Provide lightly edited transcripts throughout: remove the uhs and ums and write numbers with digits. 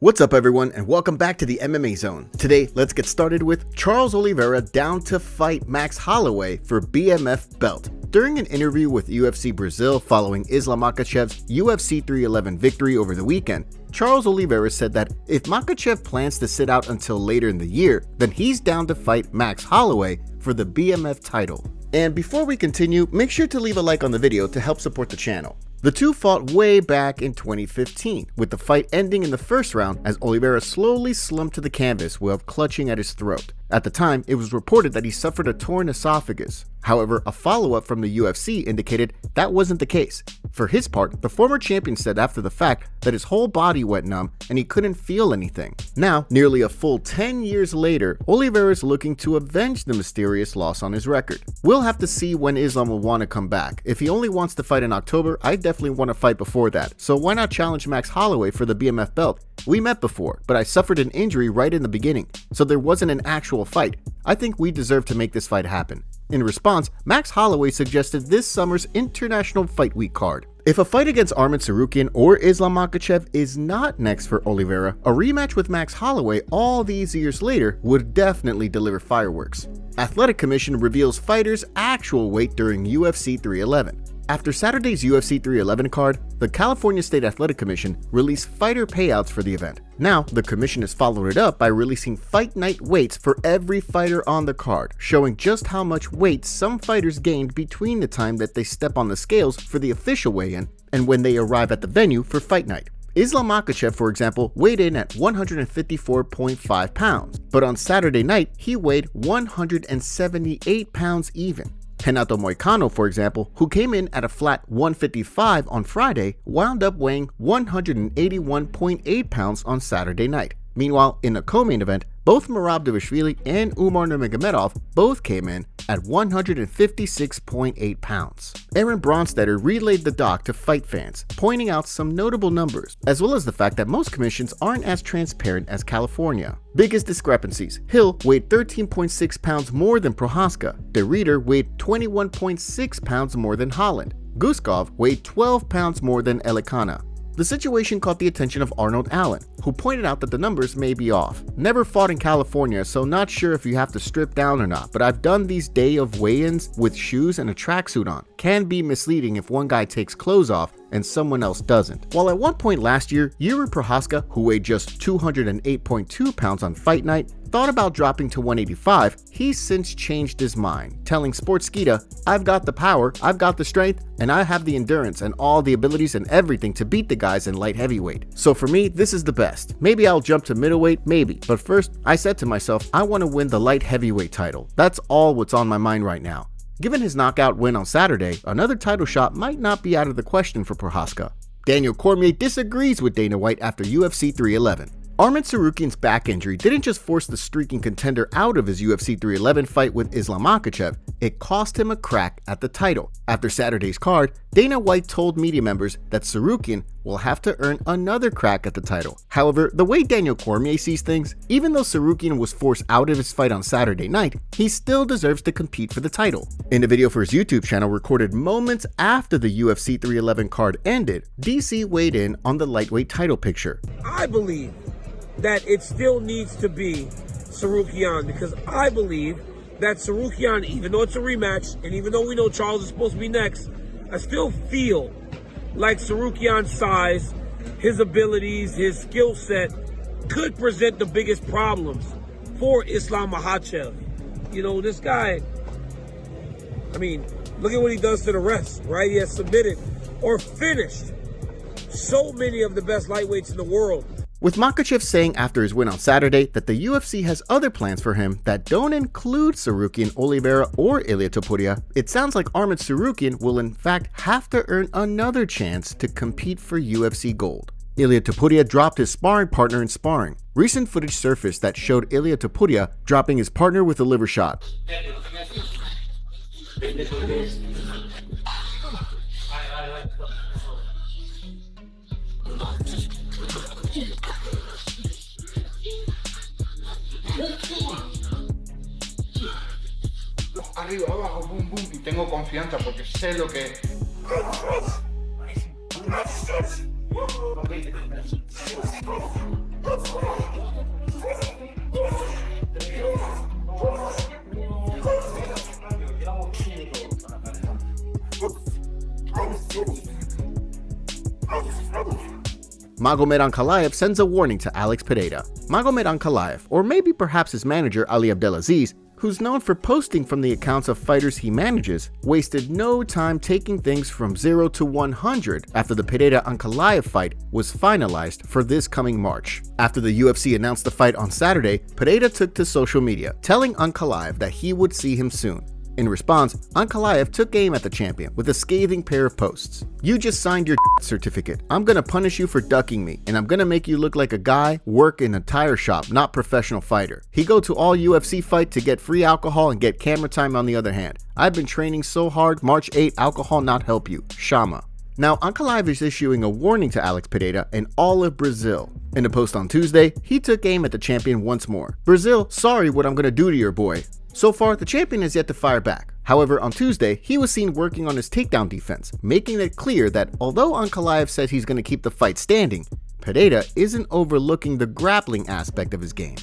What's up everyone and welcome back to the MMA Zone. Today, let's get started with Charles Oliveira down to fight Max Holloway for BMF belt. During an interview with UFC Brazil following Islam Makhachev's UFC 311 victory over the weekend, Charles Oliveira said that if Makhachev plans to sit out until later in the year, then he's down to fight Max Holloway for the BMF title. And before we continue, make sure to leave a like on the video to help support the channel. The two fought way back in 2015, with the fight ending in the first round as Oliveira slowly slumped to the canvas while clutching at his throat. At the time, it was reported that he suffered a torn esophagus. However, a follow-up from the UFC indicated that wasn't the case. For his part, the former champion said after the fact that his whole body went numb and he couldn't feel anything. Now, nearly a full 10 years later, Oliveira is looking to avenge the mysterious loss on his record. We'll have to see when Islam will want to come back. If he only wants to fight in October, I definitely want to fight before that. So why not challenge Max Holloway for the BMF belt? We met before, but I suffered an injury right in the beginning, so there wasn't an actual fight. I think we deserve to make this fight happen. In response, Max Holloway suggested this summer's International Fight Week card. If a fight against Arman Tsarukyan or Islam Makhachev is not next for Oliveira, a rematch with Max Holloway all these years later would definitely deliver fireworks. Athletic Commission reveals fighters' actual weight during UFC 311. After Saturday's UFC 311 card, the California State Athletic Commission released fighter payouts for the event. Now, the commission has followed it up by releasing fight night weights for every fighter on the card, showing just how much weight some fighters gained between the time that they step on the scales for the official weigh-in and when they arrive at the venue for fight night. Islam Makhachev, for example, weighed in at 154.5 pounds, but on Saturday night, he weighed 178 pounds even. Renato Moicano, for example, who came in at a flat 155 on Friday, wound up weighing 181.8 pounds on Saturday night. Meanwhile, in the co-main event, both Merab Dvalishvili and Umar Nurmagomedov both came in at 156.8 pounds. Aaron Bronstetter relayed the doc to fight fans, pointing out some notable numbers, as well as the fact that most commissions aren't as transparent as California. Biggest discrepancies: Hill weighed 13.6 pounds more than Prohaska, De Reeder weighed 21.6 pounds more than Holland, Guskov weighed 12 pounds more than Elikana. The situation caught the attention of Arnold Allen, who pointed out that the numbers may be off. Never fought in California, so not sure if you have to strip down or not, but I've done these day of weigh-ins with shoes and a tracksuit on. Can be misleading if one guy takes clothes off and someone else doesn't. While at one point last year, Yuri Prohaska, who weighed just 208.2 pounds on fight night, thought about dropping to 185, he's since changed his mind, telling Sportskeeda, "I've got the power, I've got the strength, and I have the endurance and all the abilities and everything to beat the guys in light heavyweight. So for me, this is the best. Maybe I'll jump to middleweight, maybe. But first, I said to myself, I want to win the light heavyweight title. That's all what's on my mind right now." Given his knockout win on Saturday, another title shot might not be out of the question for Prohaska. Daniel Cormier disagrees with Dana White after UFC 311. Arman Tsarukyan's back injury didn't just force the streaking contender out of his UFC 311 fight with Islam Makhachev, it cost him a crack at the title. After Saturday's card, Dana White told media members that Tsarukyan will have to earn another crack at the title. However, the way Daniel Cormier sees things, even though Tsarukyan was forced out of his fight on Saturday night, he still deserves to compete for the title. In a video for his YouTube channel recorded moments after the UFC 311 card ended, DC weighed in on the lightweight title picture. I believe that it still needs to be Tsarukyan, because I believe that Tsarukyan, even though it's a rematch, and even though we know Charles is supposed to be next, I still feel like Tsarukyan's size, his abilities, his skill set could present the biggest problems for Islam Makhachev. You know, this guy, I mean, look at what he does to the rest, right? He has submitted or finished so many of the best lightweights in the world. With Makhachev saying after his win on Saturday that the UFC has other plans for him that don't include Tsarukyan, Oliveira, or Ilia Topuria, it sounds like Arman Tsarukyan will in fact have to earn another chance to compete for UFC gold. Ilia Topuria dropped his sparring partner in sparring. Recent footage surfaced that showed Ilia Topuria dropping his partner with a liver shot. Arriba, abajo, boom, boom, y tengo confianza porque sé lo que... Magomed Ankalaev sends a warning to Alex Pereira. Magomed Ankalaev, or maybe perhaps his manager Ali Abdelaziz, who's known for posting from the accounts of fighters he manages, wasted no time taking things from 0 to 100 after the Pereira-Ankalaev fight was finalized for this coming March. After the UFC announced the fight on Saturday, Pereira took to social media, telling Ankalaev that he would see him soon. In response, Ankalaev took aim at the champion with a scathing pair of posts. "You just signed your certificate. I'm gonna punish you for ducking me, and I'm gonna make you look like a guy work in a tire shop, not professional fighter. He go to all UFC fight to get free alcohol and get camera time on the other hand. I've been training so hard, March 8, alcohol not help you. Shama." Now, Ankalaev is issuing a warning to Alex Pereira and all of Brazil. In a post on Tuesday, he took aim at the champion once more. "Brazil, sorry what I'm gonna do to your boy." So far, the champion has yet to fire back. However, on Tuesday, he was seen working on his takedown defense, making it clear that although Ankalaev said he's going to keep the fight standing, Pereira isn't overlooking the grappling aspect of his game.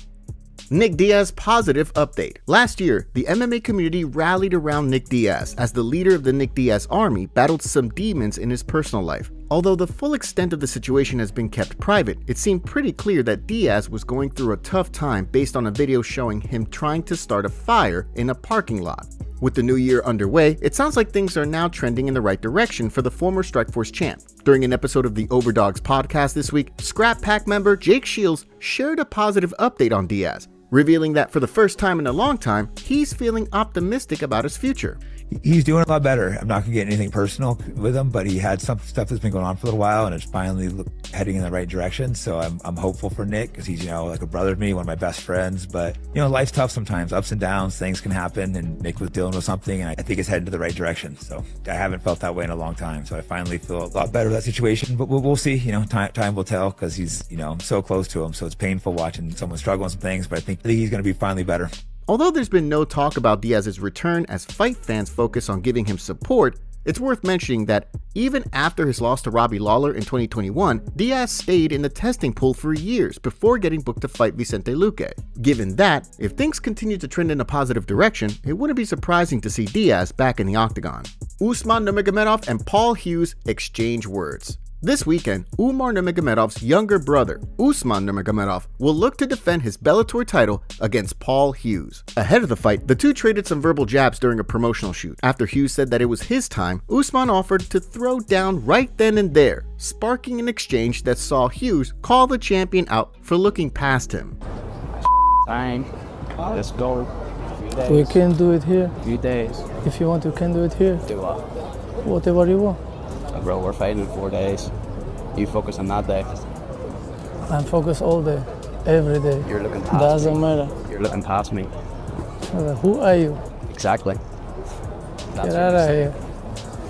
Nick Diaz positive update. Last year, the MMA community rallied around Nick Diaz as the leader of the Nick Diaz army battled some demons in his personal life. Although the full extent of the situation has been kept private, it seemed pretty clear that Diaz was going through a tough time based on a video showing him trying to start a fire in a parking lot. With the new year underway, it sounds like things are now trending in the right direction for the former Strikeforce champ. During an episode of the Overdogs podcast this week, Scrap Pack member Jake Shields shared a positive update on Diaz, revealing that for the first time in a long time, he's feeling optimistic about his future. He's doing a lot better. I'm not gonna get anything personal with him, but he had some stuff that's been going on for a little while, and it's finally heading in the right direction. So I'm hopeful for Nick because he's, like a brother to me, one of my best friends. But life's tough sometimes, ups and downs, things can happen, and Nick was dealing with something, and I think it's heading to the right direction. So I haven't felt that way in a long time. So I finally feel a lot better with that situation. But we'll see. Time will tell because he's I'm so close to him. So it's painful watching someone struggle with some things, but I think he's gonna be finally better. Although there's been no talk about Diaz's return as fight fans focus on giving him support, it's worth mentioning that even after his loss to Robbie Lawler in 2021, Diaz stayed in the testing pool for years before getting booked to fight Vicente Luque. Given that, if things continue to trend in a positive direction, it wouldn't be surprising to see Diaz back in the octagon. Usman Nurmagomedov and Paul Hughes exchange words. This weekend, Umar Nurmagomedov's younger brother, Usman Nurmagomedov, will look to defend his Bellator title against Paul Hughes. Ahead of the fight, the two traded some verbal jabs during a promotional shoot. After Hughes said that it was his time, Usman offered to throw down right then and there, sparking an exchange that saw Hughes call the champion out for looking past him. Time. Let's go. We can do it here. Few days. If you want, you can do it here. Do what? Whatever you want. Bro, we're fighting in 4 days. You focus on that day. I'm focused all day, every day. You're looking past Doesn't me. matter. You're looking past me. Who are you? Exactly. That's Get out of here.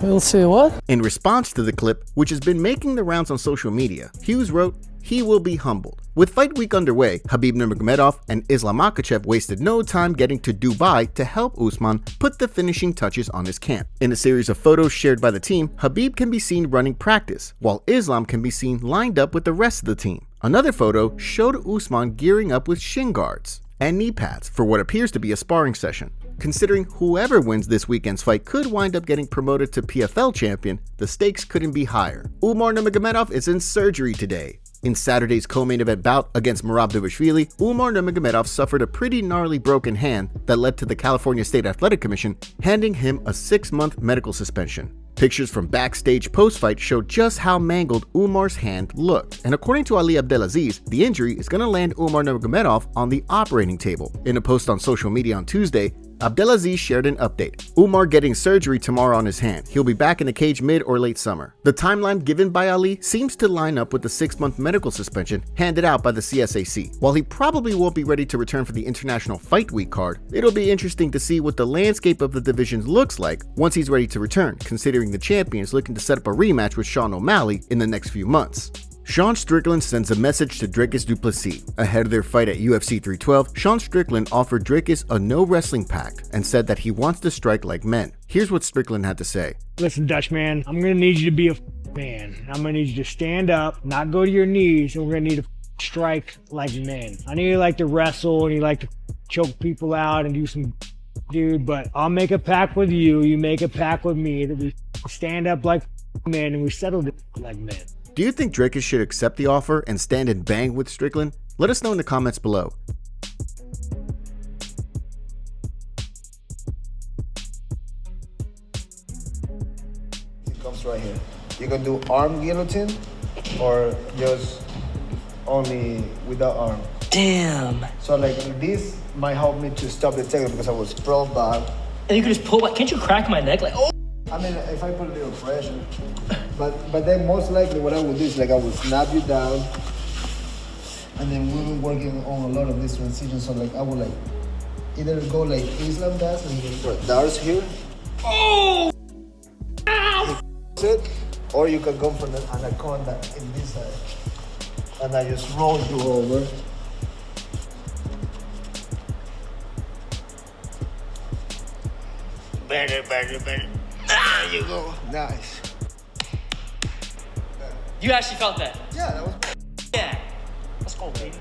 We'll see what? In response to the clip, which has been making the rounds on social media, Hughes wrote, "He will be humbled." With fight week underway, Khabib Nurmagomedov and Islam Makhachev wasted no time getting to Dubai to help Usman put the finishing touches on his camp. In a series of photos shared by the team, Khabib can be seen running practice, while Islam can be seen lined up with the rest of the team. Another photo showed Usman gearing up with shin guards and knee pads for what appears to be a sparring session. Considering whoever wins this weekend's fight could wind up getting promoted to PFL champion, the stakes couldn't be higher. Umar Nurmagomedov is in surgery today. In Saturday's co-main event bout against Merab Dvalishvili, Umar Nurmagomedov suffered a pretty gnarly broken hand that led to the California State Athletic Commission handing him a 6-month medical suspension. Pictures from backstage post-fight showed just how mangled Umar's hand looked, and according to Ali Abdelaziz, the injury is going to land Umar Nurmagomedov on the operating table. In a post on social media on Tuesday, Abdelaziz shared an update. Umar getting surgery tomorrow on his hand. He'll be back in the cage mid or late summer. The timeline given by Ali seems to line up with the 6-month medical suspension handed out by the CSAC. While he probably won't be ready to return for the International Fight Week card, it'll be interesting to see what the landscape of the divisions looks like once he's ready to return, considering the champion is looking to set up a rematch with Sean O'Malley in the next few months. Sean Strickland sends a message to Dricus du Plessis. Ahead of their fight at UFC 312, Sean Strickland offered Dricus a no wrestling pact and said that he wants to strike like men. Here's what Strickland had to say. Listen, Dutchman, I'm going to need you to be a man. I'm going to need you to stand up, not go to your knees, and we're going to need to strike like men. I know you like to wrestle and you like to choke people out and do some dude, but I'll make a pact with you. You make a pact with me that we stand up like men and we settle it like men. Do you think Dricus should accept the offer and stand and bang with Strickland? Let us know in the comments below. It comes right here. You can do arm guillotine or just only without arm. Damn. So like this might help me to stop the takedown because I was sprawled back. And you can just pull back. Can't you crack my neck? Like, oh. I mean, if I put a little pressure. But then most likely what I would do is like I would snap you down. And then we were working on a lot of these transitions. So like I would like either go like Islam does and you put darts here. Oh! It, or you can go for the anaconda in this side. And I just roll you over. Better. There you go. Nice. You actually felt that? Yeah, that was. Yeah. Let's go, baby.